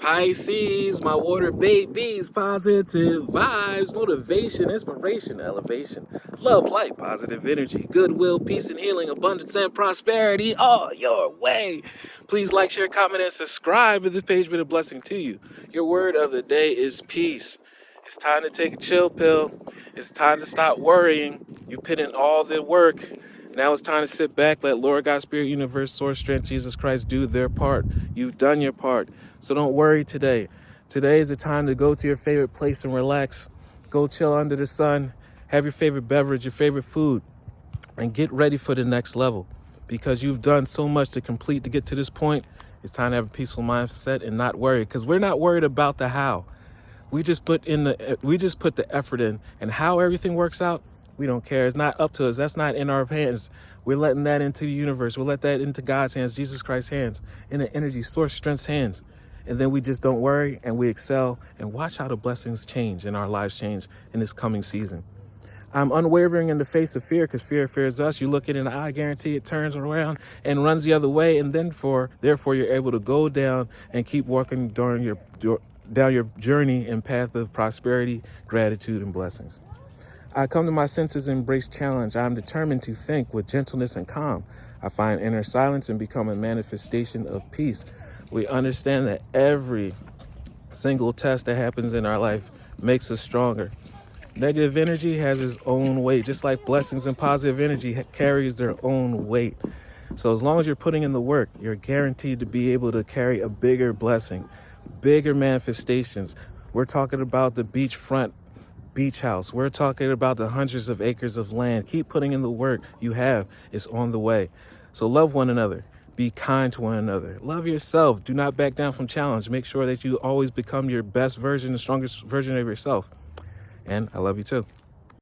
Pisces, my water babies, positive vibes, motivation, inspiration, elevation, love, light, positive energy, goodwill, peace and healing, abundance and prosperity all your way. Please like, share, comment, and subscribe if this page been a blessing to you. Your word of the day is peace. It's time to take a chill pill. It's time to stop worrying. You put in all the work. Now it's time to sit back, let Lord God, Spirit, Universe, Source, Strength, Jesus Christ do their part. You've done your part. So don't worry today. Today is the time to go to your favorite place and relax. Go chill under the sun. Have your favorite beverage, your favorite food, and get ready for the next level. Because you've done so much to get to this point. It's time to have a peaceful mindset and not worry. Because we're not worried about the how. We just put the effort in, and how everything works out, we don't care. It's not up to us. That's not in our hands. We're letting that into the universe. We'll let that into God's hands, Jesus Christ's hands, in the energy source strength's hands. And then we just don't worry and we excel and watch how the blessings change and our lives change in this coming season. I'm unwavering in the face of fear because fear fears us. You look it in the eye, I guarantee it turns around and runs the other way. And then therefore you're able to go down and keep walking down your journey and path of prosperity, gratitude, and blessings. I come to my senses and embrace challenge. I am determined to think with gentleness and calm. I find inner silence and become a manifestation of peace. We understand that every single test that happens in our life makes us stronger. Negative energy has its own weight, just like blessings and positive energy carries their own weight. So as long as you're putting in the work, you're guaranteed to be able to carry a bigger blessing, bigger manifestations. We're talking about the beachfront beach house. We're talking about the hundreds of acres of land. Keep putting in the work you have. It's on the way. So love one another. Be kind to one another. Love yourself. Do not back down from challenge. Make sure that you always become your best version, the strongest version of yourself. And I love you too.